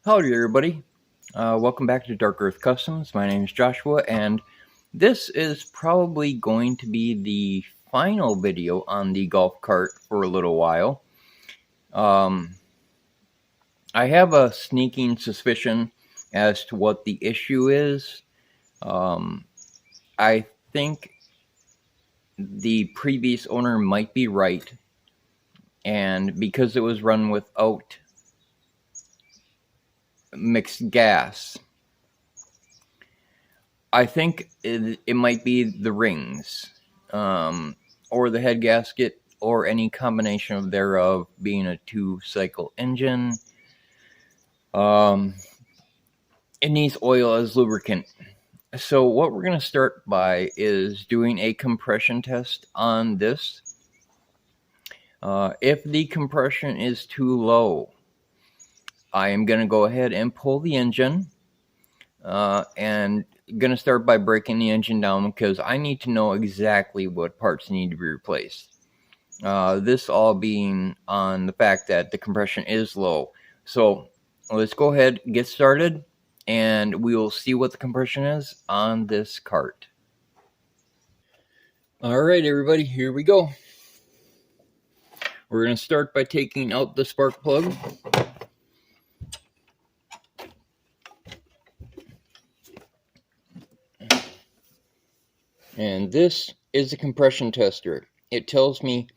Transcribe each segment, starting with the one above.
Howdy everybody, welcome back to Dark Earth Customs. My name is Joshua, and this is probably going to be the final video on the golf cart for a little while. I have a sneaking suspicion as to what the issue is. I think the previous owner might be right, and because it was run without mixed gas, I think it might be the rings, or the head gasket, or any combination of thereof, being a two-cycle engine. It needs oil as lubricant. So what we're going to start by is doing a compression test on this. If the compression is too low, I am going to go ahead and pull the engine, and going to start by breaking the engine down because I need to know exactly what parts need to be replaced. This all being on the fact that the compression is low. So let's go ahead, get started, and we will see what the compression is on this cart. All right, everybody, here we go. We're going to start by taking out the spark plug. And this is a compression tester. It tells me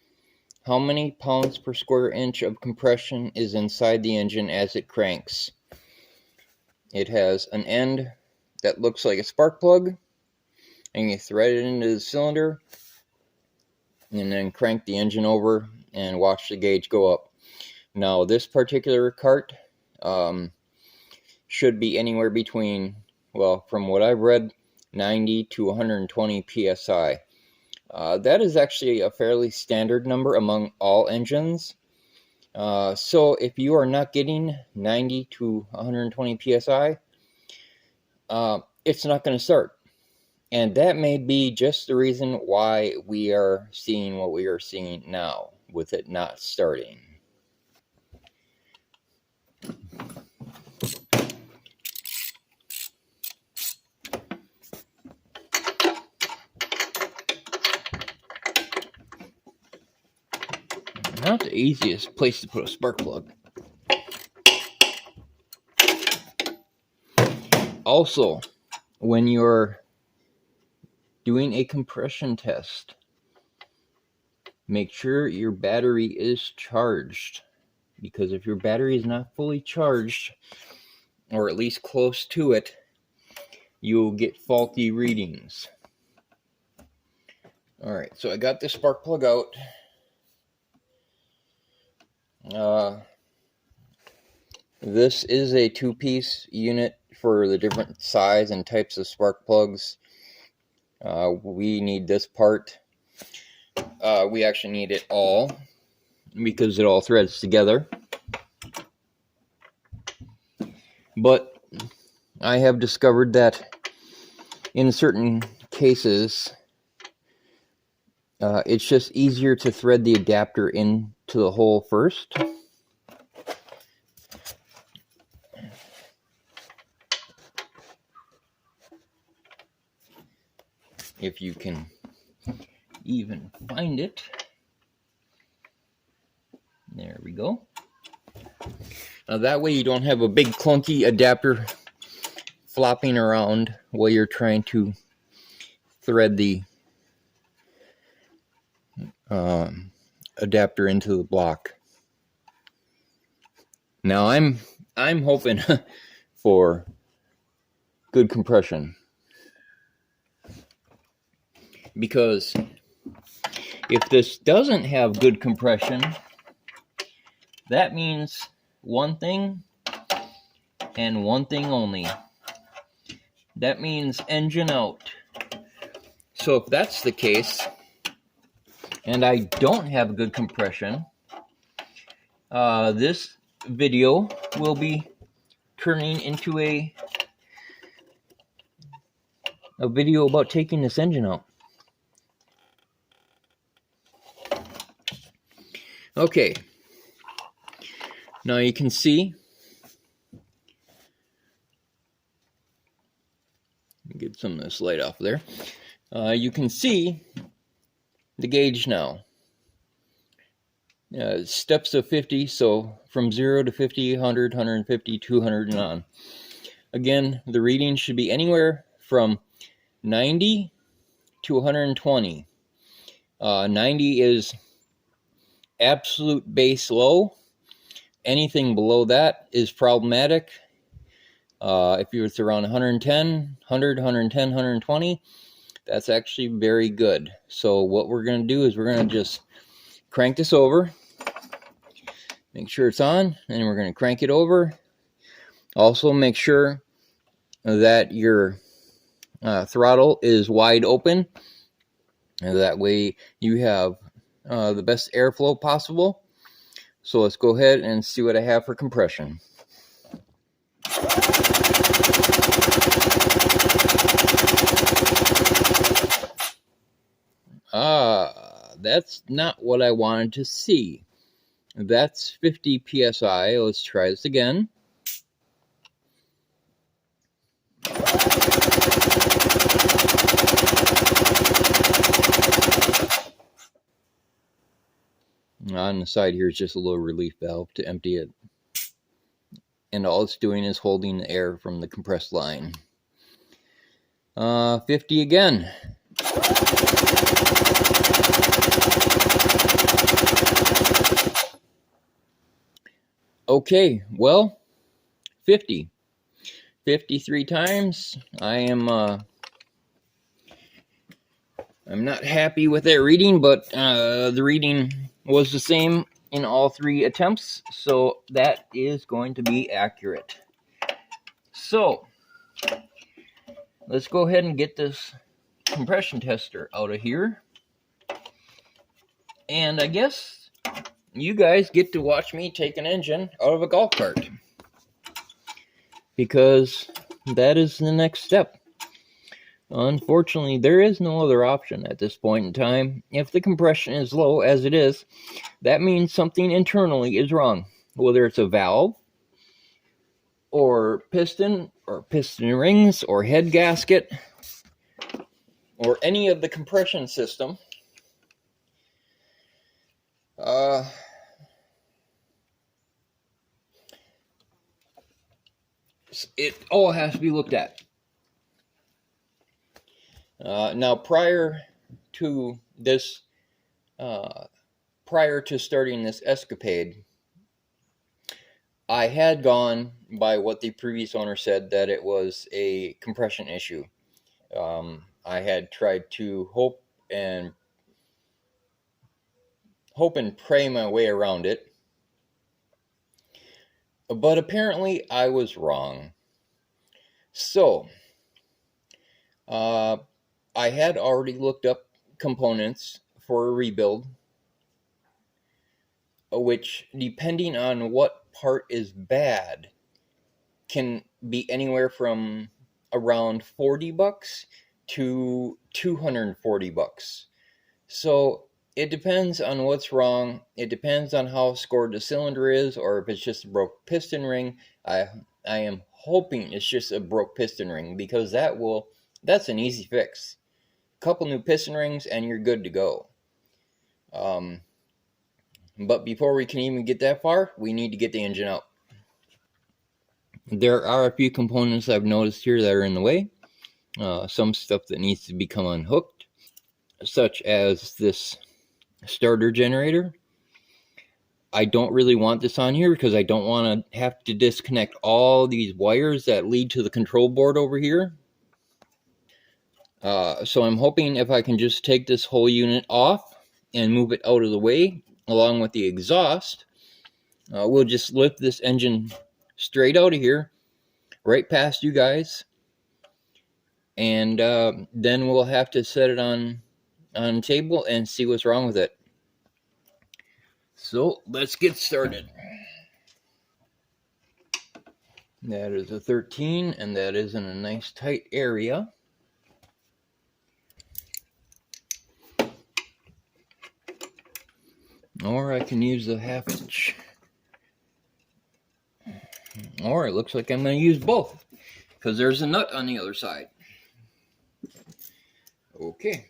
how many pounds per square inch of compression is inside the engine as it cranks. It has an end that looks like a spark plug, and you thread it into the cylinder and then crank the engine over and watch the gauge go up. Now this particular cart should be anywhere between, well, from what I've read, 90 to 120 psi. That is actually a fairly standard number among all engines. So if you are not getting 90 to 120 psi, it's not going to start. And that may be just the reason why we are seeing what we are seeing now, with it not starting. Not the easiest place to put a spark plug. Also, when you're doing a compression test, make sure your battery is charged, because if your battery is not fully charged, or at least close to it, you'll get faulty readings. Alright, so I got this spark plug out. This is a two-piece unit for the different size and types of spark plugs. We need this part. We actually need it all because it all threads together. But I have discovered that in certain cases, it's just easier to thread the adapter into the hole first. If you can even find it. There we go. Now that way you don't have a big clunky adapter flopping around while you're trying to thread the adapter into the block. Now I'm hoping for good compression, because if this doesn't have good compression, that means one thing and one thing only. That means engine out. So if that's the case, and I don't have good compression, this video will be turning into a video about taking this engine out. Okay, now you can see Get some of this light off there. You can see the gauge now. Steps of 50, so from 0 to 50, 100, 150, 200, and on. Again, the reading should be anywhere from 90 to 120. 90 is absolute base low. Anything below that is problematic. If it's around 110, 100, 110, 120, that's actually very good. So what we're going to do is we're going to just crank this over. Make sure it's on, and we're going to crank it over. Also, make sure that your throttle is wide open. And that way you have the best airflow possible. So let's go ahead and see what I have for compression. That's not what I wanted to see. That's 50 psi. Let's try this again. On the side here is just a little relief valve to empty it. And all it's doing is holding the air from the compressed line. 50 again. Okay, well, 50. 53 times. I'm not happy with that reading, but the reading was the same in all 3 attempts, so that is going to be accurate. So let's go ahead and get this compression tester out of here, and I guess you guys get to watch me take an engine out of a golf cart, because that is the next step. Unfortunately, there is no other option at this point in time. If the compression is low, as it is, that means something internally is wrong. Whether it's a valve, or piston rings, or head gasket, or any of the compression system. It all has to be looked at. Now, prior to starting this escapade, I had gone by what the previous owner said, that it was a compression issue. I had tried to hope and pray my way around it, but apparently I was wrong. So, I had already looked up components for a rebuild, which, depending on what part is bad, can be anywhere from around $40 to $240. So it depends on what's wrong. It depends on how scored the cylinder is, or if it's just a broke piston ring. I am hoping it's just a broke piston ring, because that's an easy fix. Couple new piston rings and you're good to go. But before we can even get that far, we need to get the engine out. There are a few components I've noticed here that are in the way. Some stuff that needs to become unhooked, such as this starter generator. I don't really want this on here because I don't want to have to disconnect all these wires that lead to the control board over here. So I'm hoping if I can just take this whole unit off and move it out of the way, along with the exhaust, we'll just lift this engine straight out of here, right past you guys, and then we'll have to set it on the table and see what's wrong with it. So let's get started. That is a 13, and that is in a nice tight area. Or I can use the 1/2 inch. Or it looks like I'm going to use both, because there's a nut on the other side. Okay.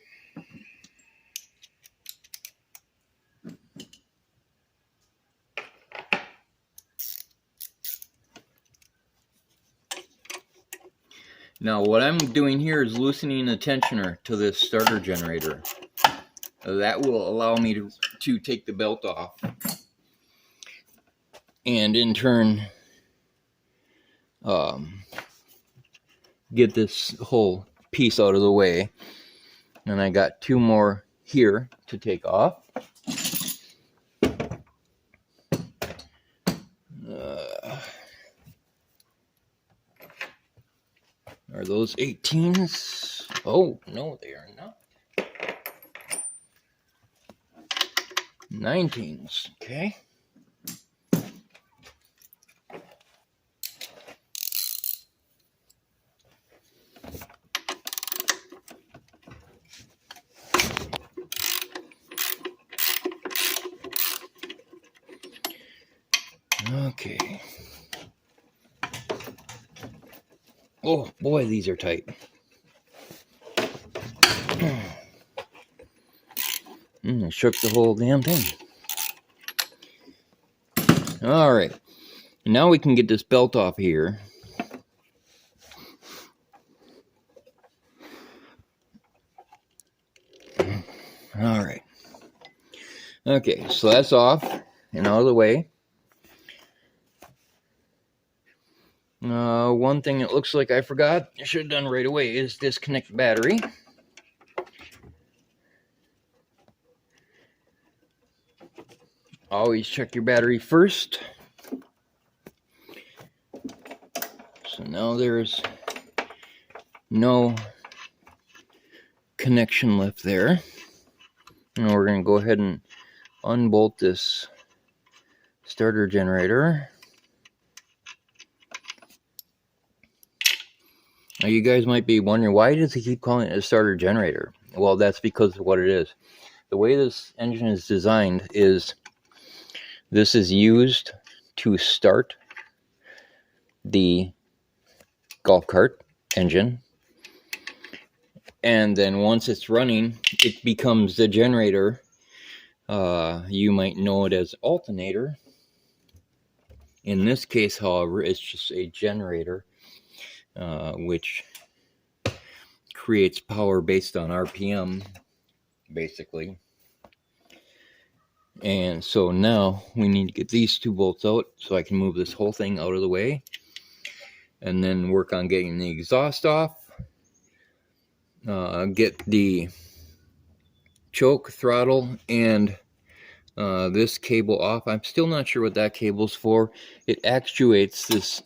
Now what I'm doing here is loosening the tensioner to this starter generator. That will allow me to take the belt off, and in turn get this whole piece out of the way. And I got two more here to take off. Are those 18s? Oh, no, they are not. 19s, okay. Okay. Oh, boy, these are tight. I shook the whole damn thing. All right. Now we can get this belt off here. All right. Okay, so that's off and out of the way. One thing that looks like I forgot, I should have done right away, is disconnect the battery. Always check your battery first. So now there's no connection left there. Now we're going to go ahead and unbolt this starter generator. Now you guys might be wondering, why does he keep calling it a starter generator? Well, that's because of what it is. The way this engine is designed is this is used to start the golf cart engine, and then once it's running, it becomes the generator. You might know it as alternator. In this case, however, it's just a generator, which creates power based on RPM, basically. And so now we need to get these two bolts out so I can move this whole thing out of the way, and then work on getting the exhaust off, get the choke, throttle, and this cable off. I'm still not sure what that cable's for. It actuates this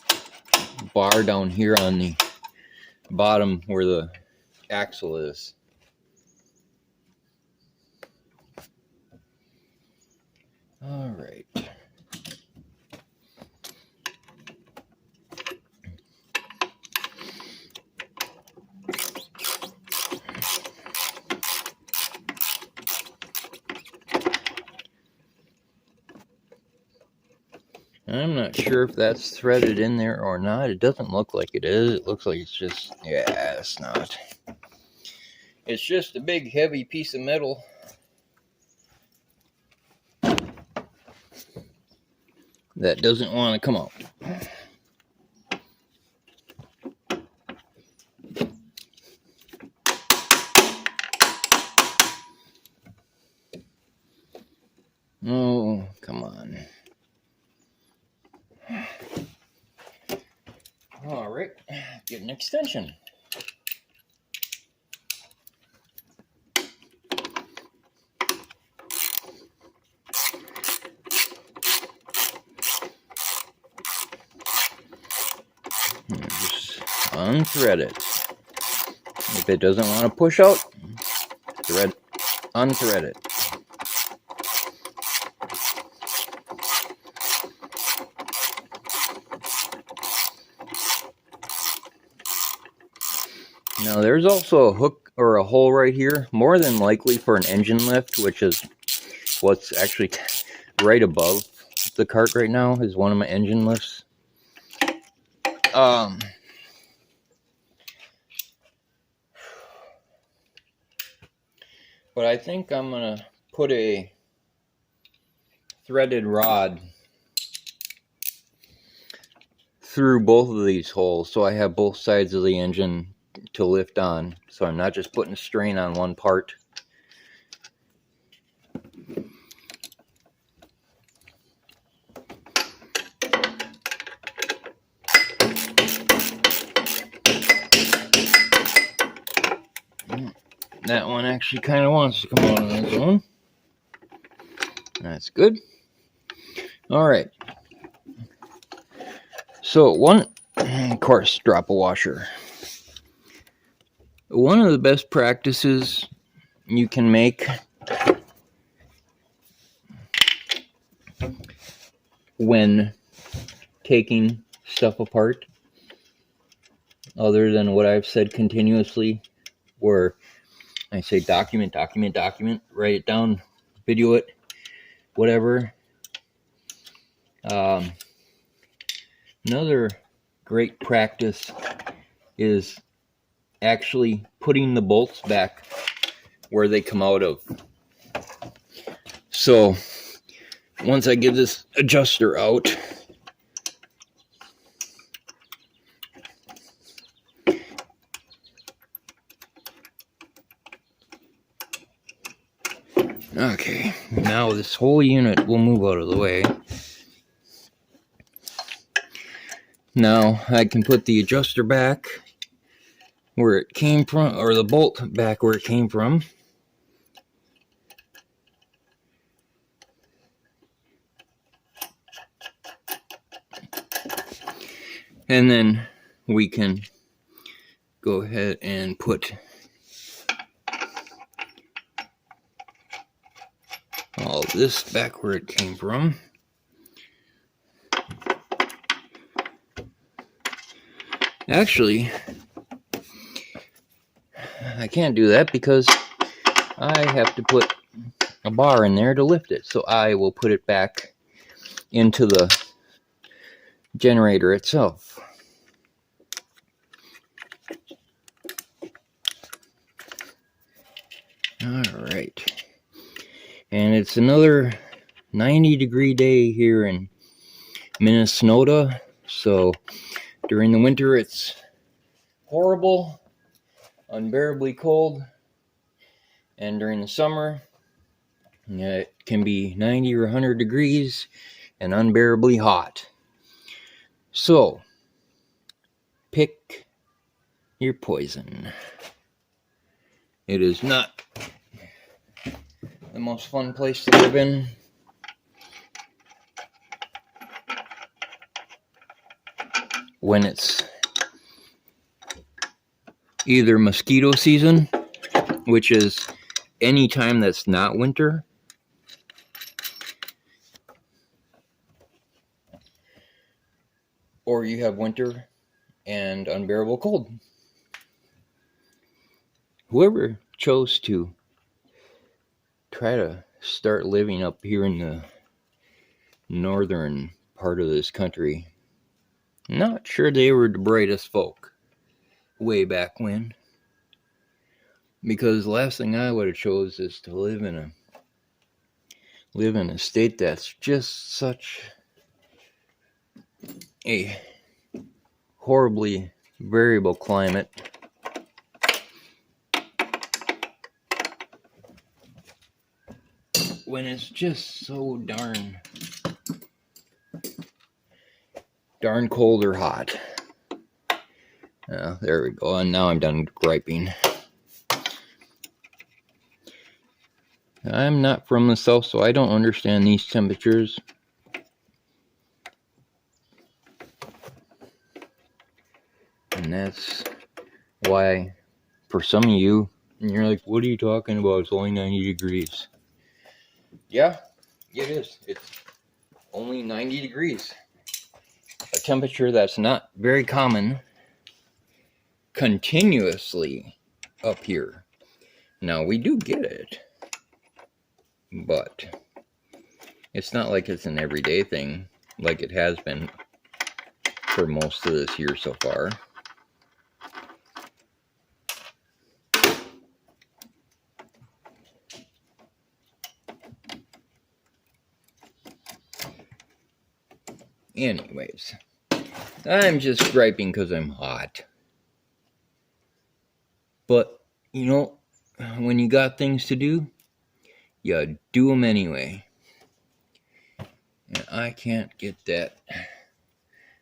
bar down here on the bottom where the axle is. All right. I'm not sure if that's threaded in there or not. It doesn't look like it is. It looks like it's just, yeah, it's not. It's just a big heavy piece of metal. That doesn't want to come out. Oh, come on. All right, get an extension. Just unthread it. If it doesn't want to push out, unthread it. Now there's also a hook or a hole right here, more than likely for an engine lift, which is what's actually right above the cart right now, is one of my engine lifts. But I think I'm going to put a threaded rod through both of these holes so I have both sides of the engine to lift on, so I'm not just putting a strain on one part. That one actually kind of wants to come out on its own. That's good. All right. So of course, drop a washer. One of the best practices you can make when taking stuff apart, other than what I've said continuously, where I say document, write it down, video it, whatever. Another great practice is actually putting the bolts back where they come out of. So once I get this adjuster out, okay, now this whole unit will move out of the way. Now I can put the adjuster back where it came from, or the bolt back where it came from. And then we can go ahead and put all this back where it came from. Actually, I can't do that because I have to put a bar in there to lift it. So I will put it back into the generator itself. Alright. And it's another 90-degree day here in Minnesota. So during the winter it's horrible, unbearably cold. And during the summer it can be 90 or 100 degrees and unbearably hot. So pick your poison. It is not the most fun place to live in. When it's either mosquito season, which is any time that's not winter, or you have winter and unbearable cold. Whoever chose to try to start living up here in the northern part of this country, not sure they were the brightest folk way back when. Because the last thing I would have chose is to live in a state that's just such a horribly variable climate. When it's just so darn cold or hot. There we go. And now I'm done griping. I'm not from the south, so I don't understand these temperatures. And that's why, for some of you, you're like, what are you talking about? It's only 90 degrees. Yeah, it is. It's only 90 degrees. A temperature that's not very common continuously up here. Now, we do get it, but it's not like it's an everyday thing like it has been for most of this year so far. Anyways, I'm just griping because I'm hot. But, you know, when you got things to do, you do them anyway. And I can't get that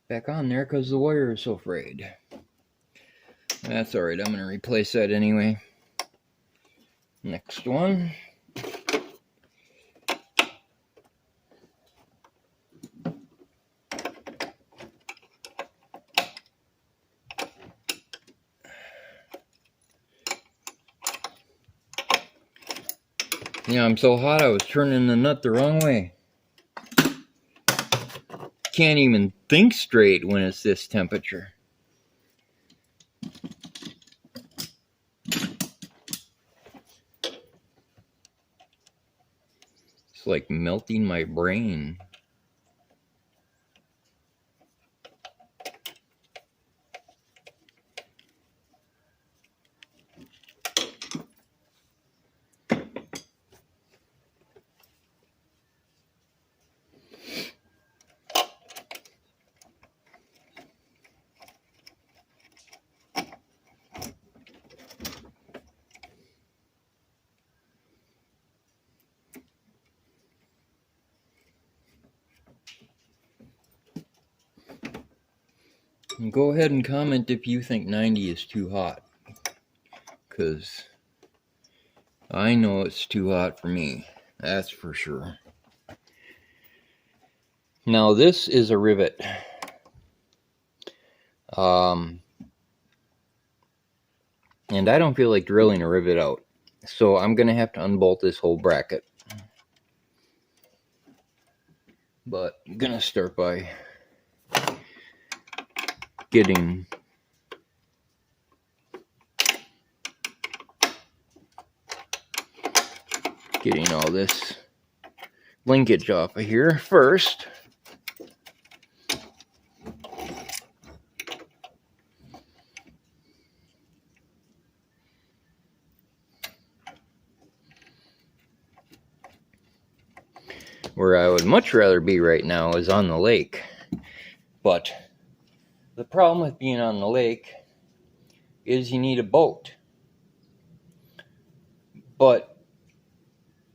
back on there because the wire is so frayed. That's alright, I'm going to replace that anyway. Next one. Yeah, I'm so hot I was turning the nut the wrong way. Can't even think straight when it's this temperature. It's like melting my brain. And go ahead and comment if you think 90 is too hot, because I know it's too hot for me, that's for sure. Now this is a rivet. And I don't feel like drilling a rivet out, so I'm going to have to unbolt this whole bracket. But I'm going to start by getting all this linkage off of here first. Where I would much rather be right now is on the lake. But the problem with being on the lake is you need a boat. But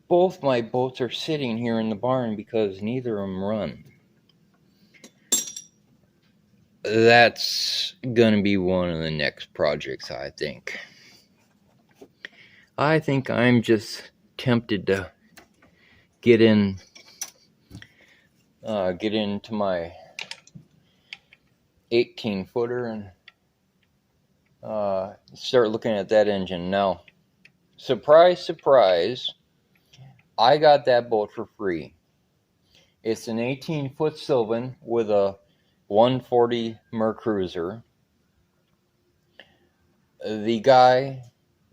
both my boats are sitting here in the barn because neither of them run. That's going to be one of the next projects, I think. I think I'm just tempted to get into my 18-footer and start looking at that engine. Now, surprise, surprise, I got that boat for free. It's an 18-foot Sylvan with a 140 Mercruiser. The guy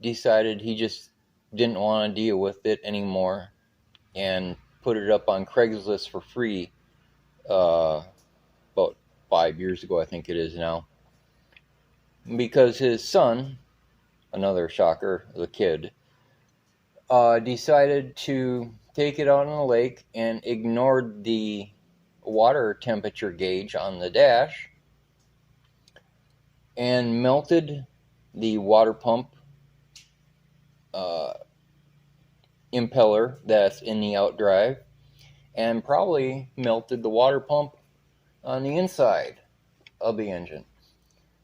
decided he just didn't want to deal with it anymore and put it up on Craigslist for free about 5 years ago, I think it is now. Because his son, another shocker, the kid, decided to take it out on the lake and ignored the water temperature gauge on the dash and melted the water pump impeller that's in the outdrive, and probably melted the water pump on the inside of the engine.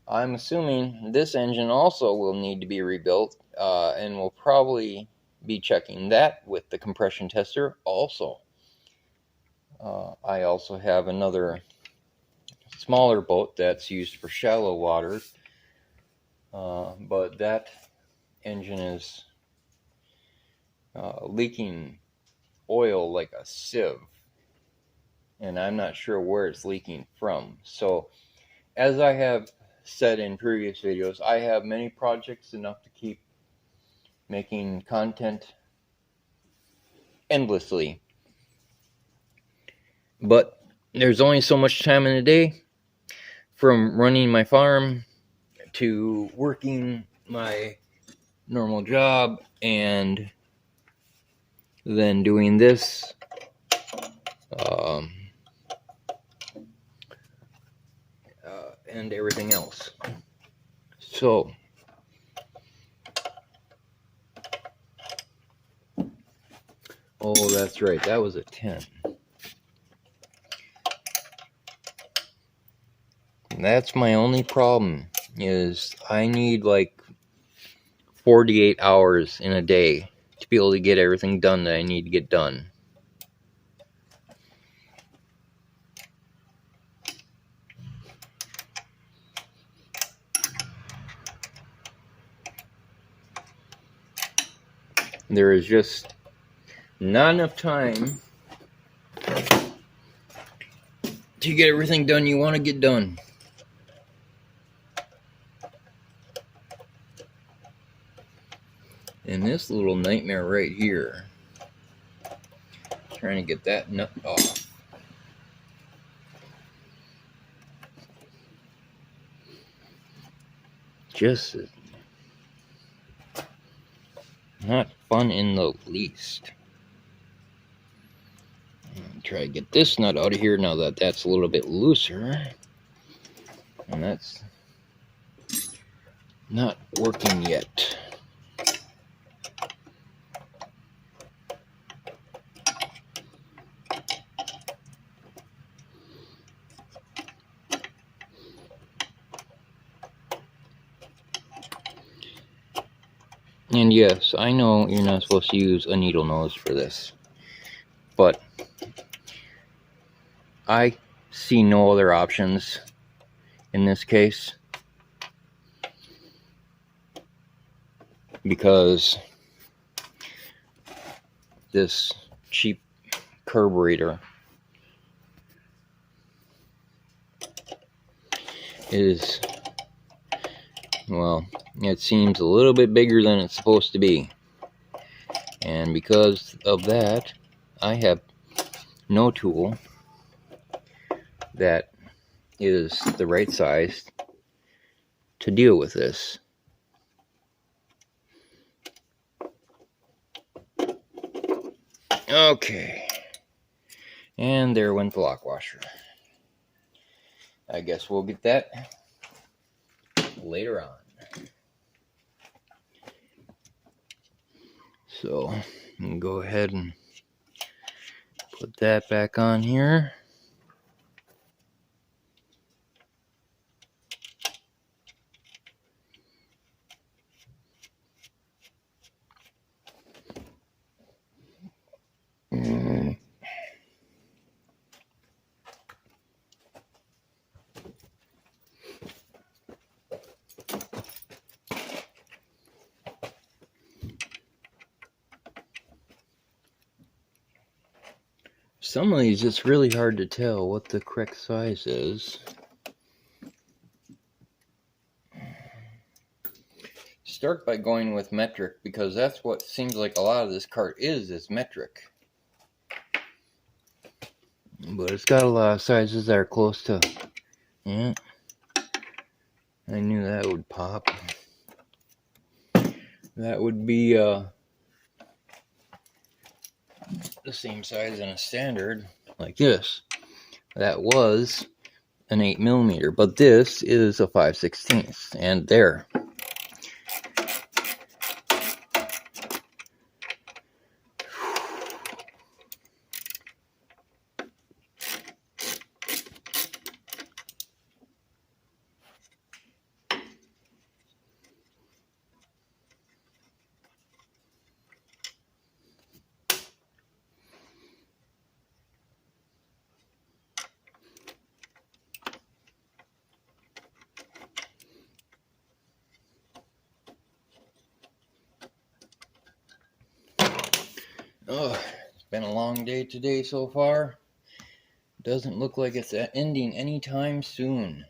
I'm assuming this engine also will need to be rebuilt, and we'll probably be checking that with the compression tester also. I also have another smaller boat that's used for shallow water, but that engine is leaking oil like a sieve, and I'm not sure where it's leaking from. So, as I have said in previous videos, I have many projects enough to keep making content endlessly. But there's only so much time in the day, from running my farm to working my normal job and then doing this. and everything else. So, oh, that's right, that was a 10. That's my only problem, is I need like 48 hours in a day to be able to get everything done that I need to get done. There is just not enough time to get everything done you want to get done. And this little nightmare right here, trying to get that nut off. Just not fun in the least. Try to get this nut out of here now that that's a little bit looser. And that's not working yet. And yes, I know you're not supposed to use a needle nose for this, but I see no other options in this case, because this cheap carburetor is, well, it seems a little bit bigger than it's supposed to be. And because of that, I have no tool that is the right size to deal with this. Okay. And there went the lock washer. I guess we'll get that later on. So, I'm gonna go ahead and put that back on here. Some of these, it's really hard to tell what the correct size is. Start by going with metric, because that's what seems like a lot of this cart is metric. But it's got a lot of sizes that are close to, yeah, I knew that would pop. That would be the same size in a standard, like this. That was an 8mm, but this is a 5/16, and there. Oh, it's been a long day today so far. Doesn't look like it's ending anytime soon.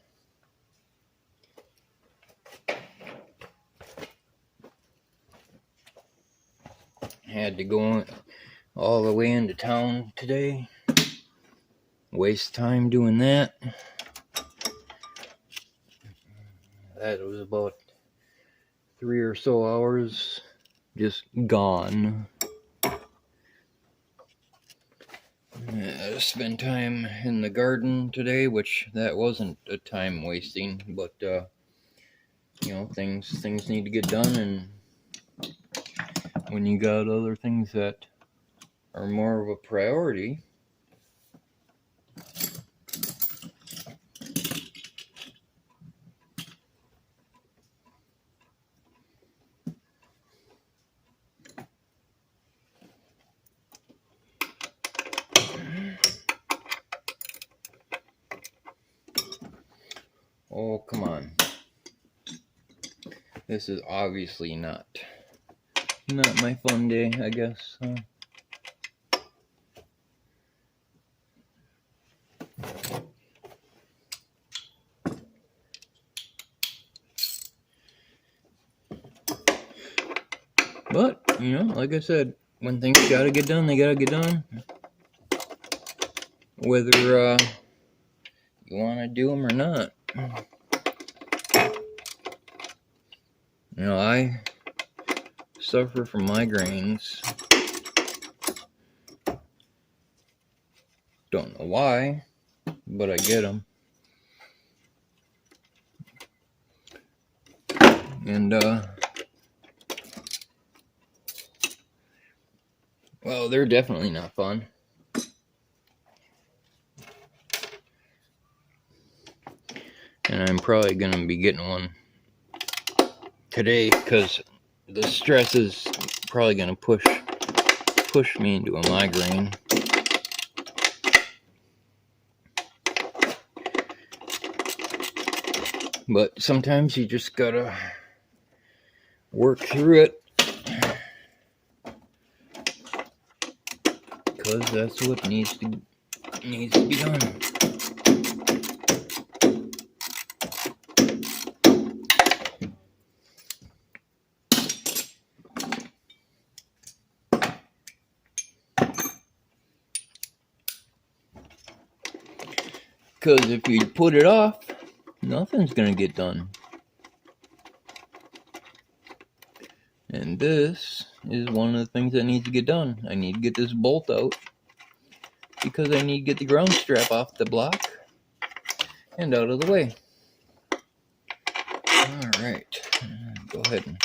Had to go all the way into town today. Waste time doing that. That was about 3 or so hours just gone. spend time in the garden today, which that wasn't a time wasting, but you know, things need to get done, and when you got other things that are more of a priority, oh, come on. This is obviously not my fun day, I guess. But, you know, like I said, when things gotta get done, they gotta get done. Whether you want to do them or not. You know, I suffer from migraines. Don't know why, but I get them. And, well, they're definitely not fun. And I'm probably going to be getting one today because the stress is probably going to push me into a migraine. But sometimes you just gotta work through it, because that's what needs to be done. Because if you put it off, nothing's gonna get done. And this is one of the things that needs to get done. I need to get this bolt out because I need to get the ground strap off the block and out of the way. Alright, go ahead and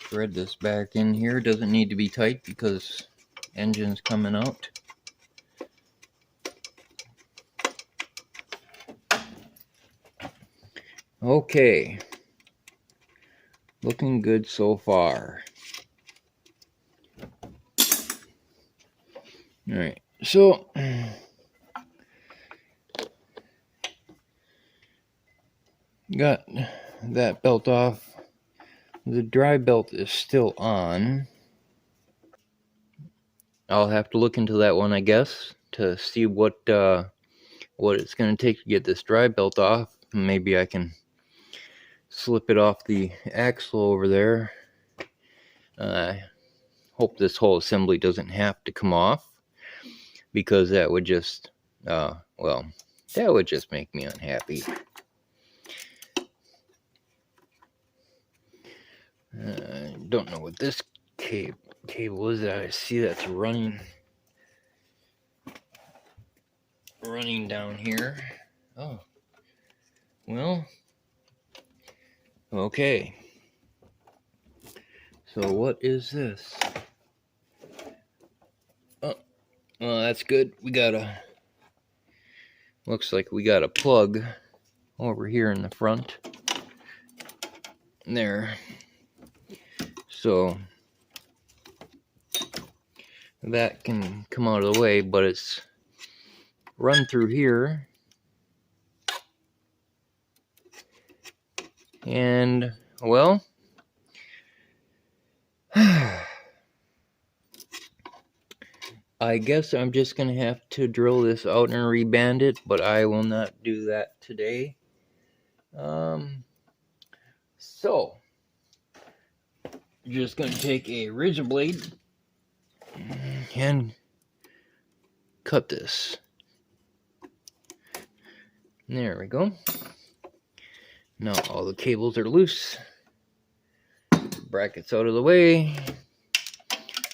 thread this back in here. Doesn't need to be tight because engine's coming out. Okay, looking good so far. Alright, so got that belt off. The dry belt is still on. I'll have to look into that one, I guess, to see what it's going to take to get this dry belt off. Maybe I can slip it off the axle over there. I hope this whole assembly doesn't have to come off, because that would just, that would just make me unhappy. I don't know what this cable is. I see that's running down here. Oh, well, okay. So what is this? Oh, well, that's good. Looks like we got a plug over here in the front. There. So that can come out of the way, but it's run through here. And, well, I guess I'm just going to have to drill this out and reband it, but I will not do that today. So, just going to take a rigid blade and cut this. There we go. Now all the cables are loose. Brackets out of the way.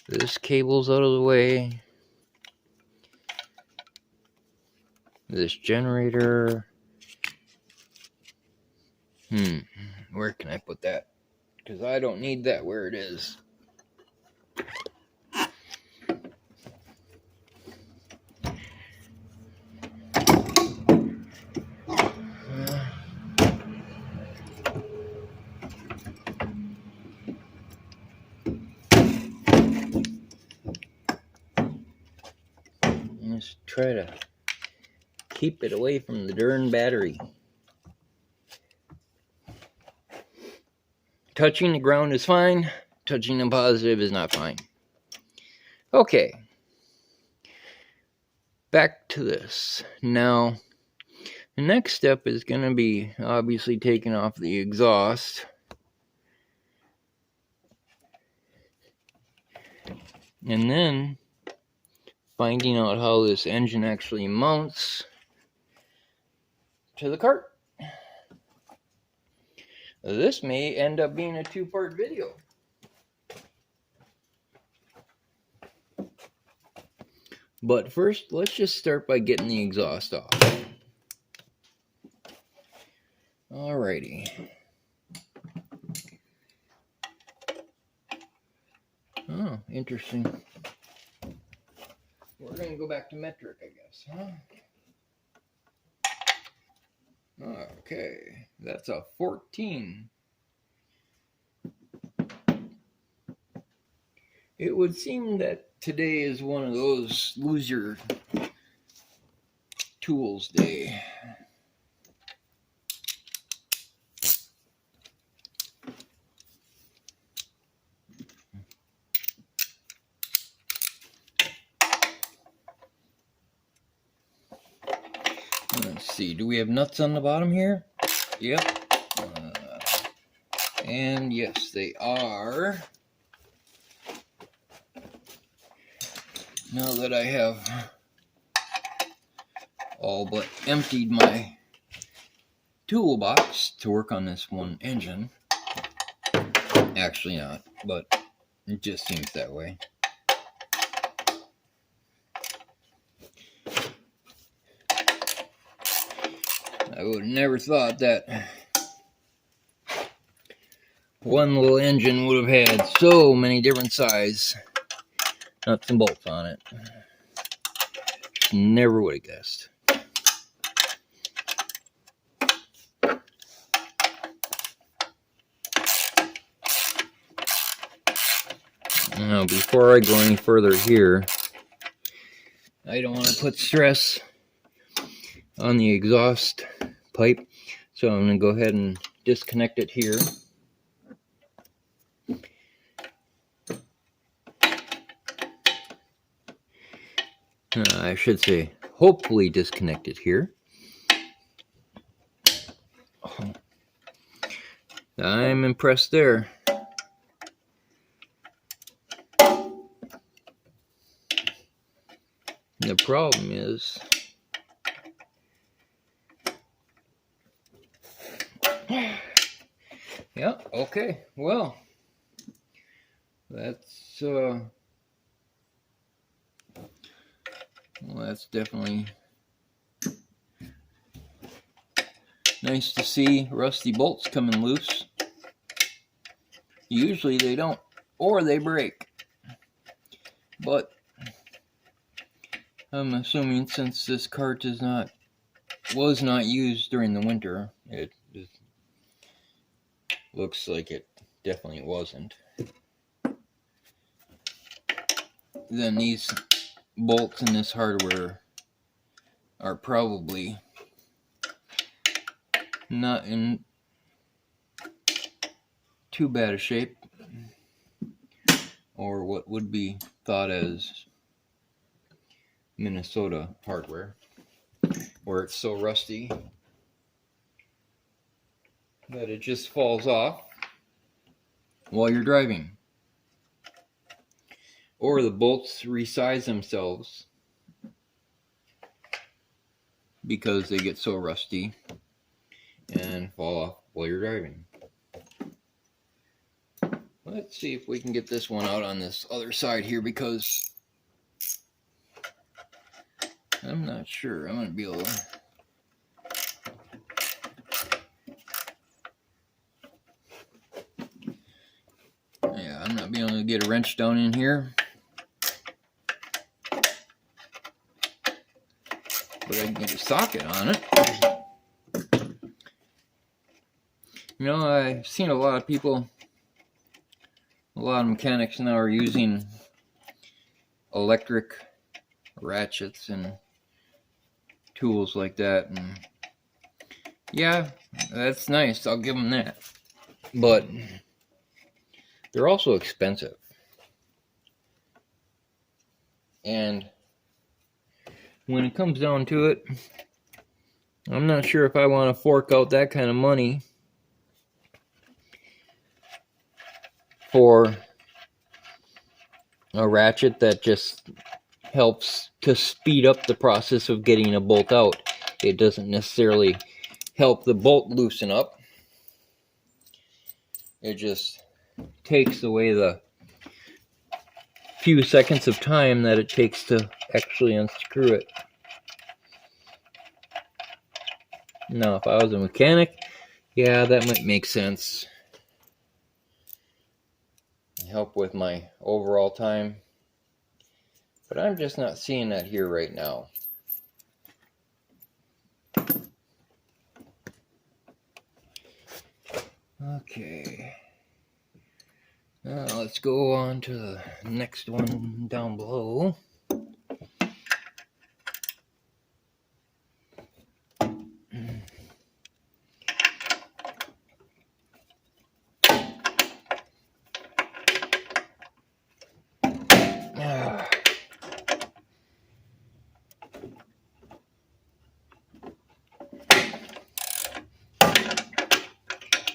This cable's out of the way. This generator. Where can I put that? Because I don't need that where it is. Let's try to keep it away from the darn battery. Touching the ground is fine. Touching the positive is not fine. Okay. Back to this. Now, the next step is going to be obviously taking off the exhaust. And then finding out how this engine actually mounts to the cart. This may end up being a two-part video. But first, let's just start by getting the exhaust off. Alrighty. Oh, interesting. We're going to go back to metric, I guess, huh? Okay, that's a 14. It would seem that today is one of those lose your tools day. Let's see, do we have nuts on the bottom here? Yep. And yes, they are. Now that I have all but emptied my toolbox to work on this one engine. Actually not, but it just seems that way. I would have never thought that one little engine would have had so many different size nuts and bolts on it. Never would have guessed. Now, before I go any further here, I don't want to put stress on the exhaust pipe, so I'm going to go ahead and disconnect it here. I should say, hopefully disconnect it here. Oh, I'm impressed there. The problem is, yeah, okay, well, that's definitely nice to see rusty bolts coming loose. Usually they don't, or they break. But I'm assuming since this cart was not used during the winter, it looks like it definitely wasn't. Then these bolts in this hardware are probably not in too bad a shape, or what would be thought as Minnesota hardware, where it's so rusty that it just falls off while you're driving, or the bolts resize themselves because they get so rusty and fall off while you're driving. Let's see if we can get this one out on this other side here, because I'm not sure I'm going to be able to. Yeah, I'm not being able to get a wrench down in here. But I can get a socket on it. You know, I've seen a lot of people, a lot of mechanics now are using electric ratchets and tools like that. And yeah, that's nice. I'll give them that. But they're also expensive. And when it comes down to it, I'm not sure if I want to fork out that kind of money for a ratchet that just helps to speed up the process of getting a bolt out. It doesn't necessarily help the bolt loosen up. It just takes away the few seconds of time that it takes to actually unscrew it. Now, if I was a mechanic, yeah, that might make sense. Help with my overall time. But I'm just not seeing that here right now. Okay. Now let's go on to the next one down below.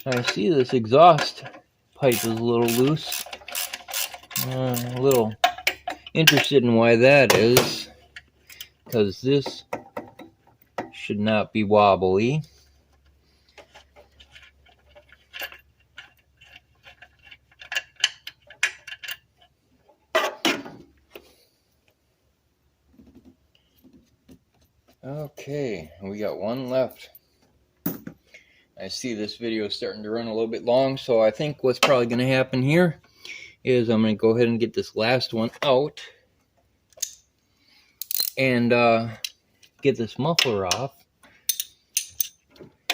I see this exhaust pipe is a little loose. A little interested in why that is, because this should not be wobbly. Okay, we got one left. I see this video is starting to run a little bit long, so I think what's probably going to happen here is I'm going to go ahead and get this last one out and get this muffler off,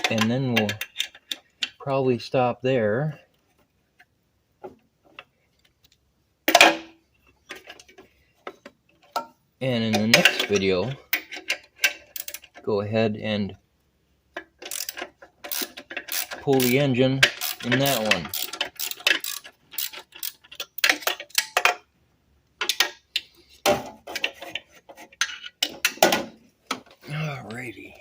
and then we'll probably stop there. And in the next video, go ahead and pull the engine in that one. Alrighty.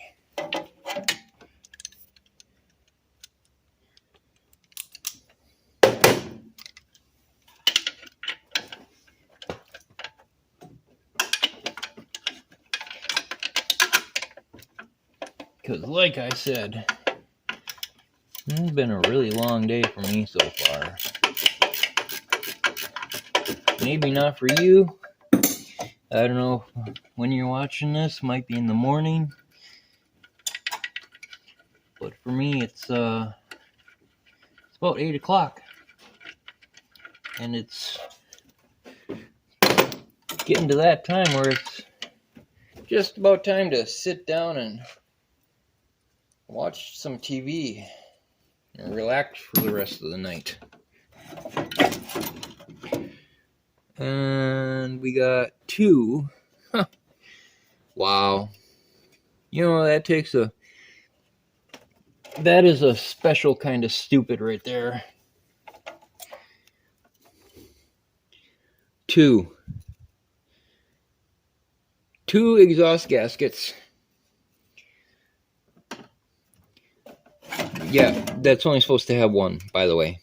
Because like I said, it's been a really long day for me so far. Maybe not for you. I don't know when you're watching this. Might be in the morning. But for me, it's about 8 o'clock. And it's getting to that time where it's just about time to sit down and watch some TV and relax for the rest of the night. And we got 2. Huh. Wow. You know, that is a special kind of stupid right there. 2 exhaust gaskets. Yeah, that's only supposed to have 1, by the way.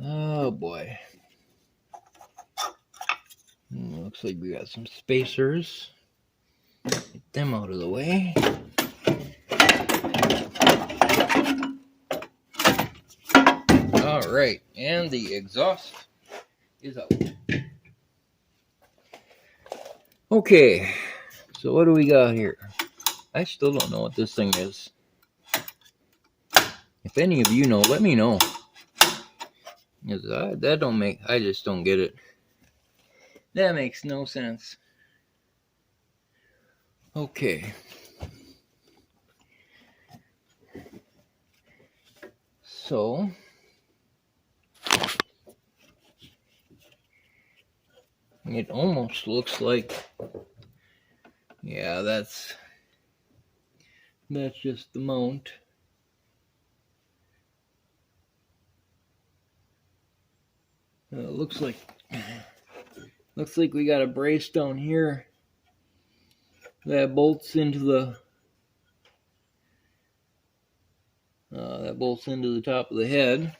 Oh boy. Looks like we got some spacers. Get them out of the way. Alright, and the exhaust is out. Okay, so what do we got here? I still don't know what this thing is. If any of you know, let me know. That don't make, I just don't get it. That makes no sense. Okay. So, it almost looks like, yeah, that's just the mount. Looks like we got a brace down here that bolts into the top of the head.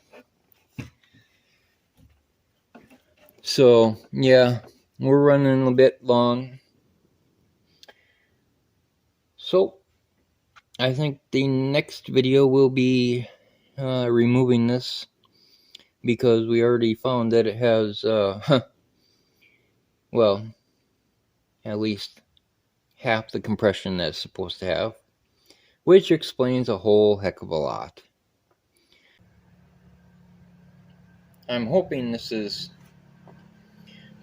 So yeah, we're running a bit long. So I think the next video will be removing this, because we already found that it has well, at least half the compression that it's supposed to have, which explains a whole heck of a lot. I'm hoping this is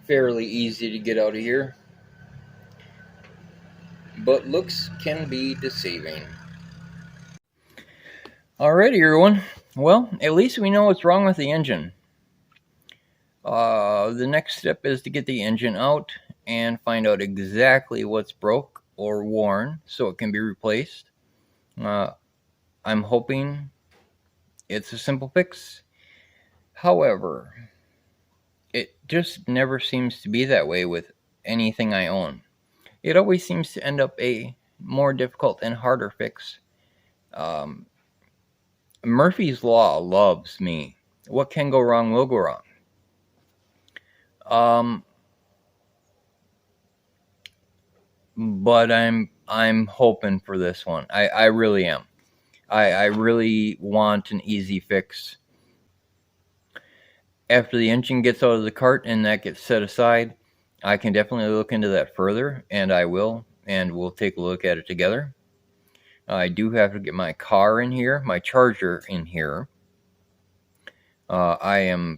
fairly easy to get out of here, but looks can be deceiving. Alrighty, everyone. Well, at least we know what's wrong with the engine. The next step is to get the engine out and find out exactly what's broke or worn so it can be replaced. I'm hoping it's a simple fix. However, it just never seems to be that way with anything I own. It always seems to end up a more difficult and harder fix. Murphy's Law loves me. What can go wrong will go wrong. But I'm hoping for this one. I really am. I really want an easy fix. After the engine gets out of the cart and that gets set aside, I can definitely look into that further, and I will, and we'll take a look at it together. I do have to get my car in here, my charger in here. I am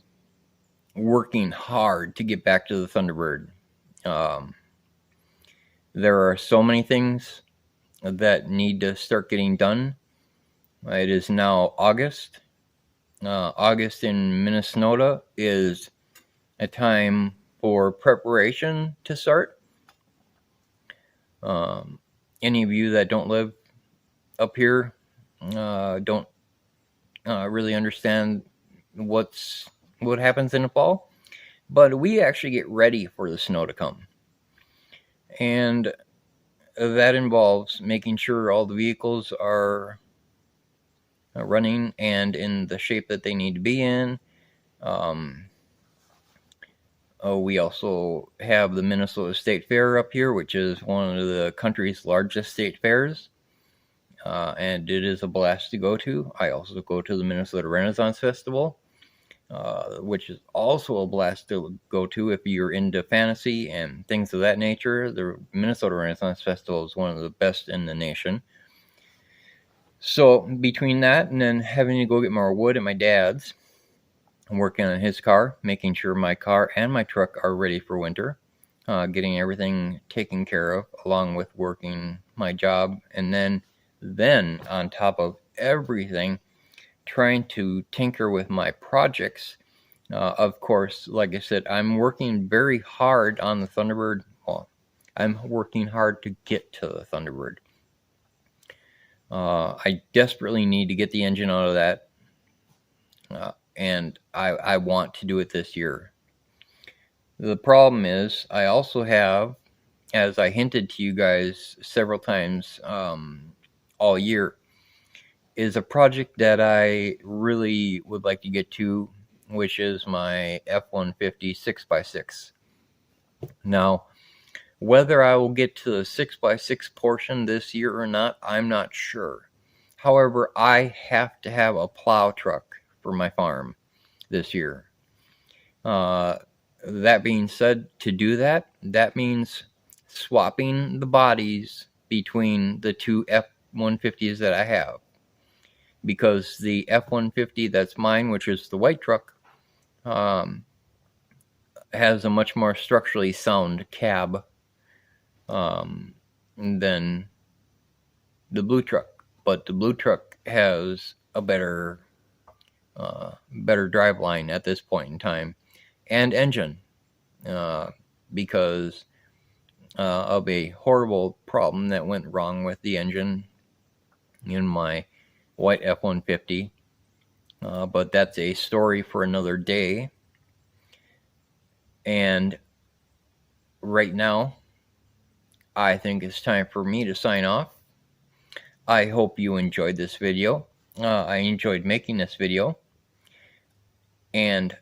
working hard to get back to the Thunderbird. There are so many things that need to start getting done. It is now August. August in Minnesota is a time for preparation to start. Any of you that don't live up here don't really understand what happens in the fall, but we actually get ready for the snow to come, and that involves making sure all the vehicles are running and in the shape that they need to be in. We also have the Minnesota State Fair up here, which is one of the country's largest state fairs, and it is a blast to go to. I also go to the Minnesota Renaissance Festival, which is also a blast to go to if you're into fantasy and things of that nature. The Minnesota Renaissance Festival is one of the best in the nation. So between that and then having to go get more wood at my dad's, I'm working on his car, making sure my car and my truck are ready for winter, getting everything taken care of, along with working my job, and then on top of everything, trying to tinker with my projects. Of course, like I said, I'm working very hard on the Thunderbird. Well, I'm working hard to get to the Thunderbird. I desperately need to get the engine out of that, and I want to do it this year. The problem is, I also have, as I hinted to you guys several times all year, is a project that I really would like to get to, which is my F-150 6x6. Now, whether I will get to the 6x6 portion this year or not, I'm not sure. However, I have to have a plow truck for my farm this year. That being said, to do that, that means swapping the bodies between the two F-150s that I have. Because the F-150 that's mine, which is the white truck, has a much more structurally sound cab than the blue truck. But the blue truck has a better driveline at this point in time, and engine, because of a horrible problem that went wrong with the engine in my white F-150. But that's a story for another day. And right now, I think it's time for me to sign off. I hope you enjoyed this video. I enjoyed making this video. And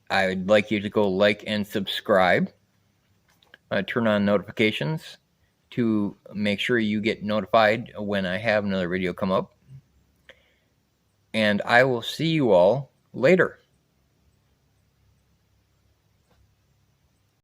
I would like you to go like and subscribe. Turn on notifications to make sure you get notified when I have another video come up. And I will see you all later.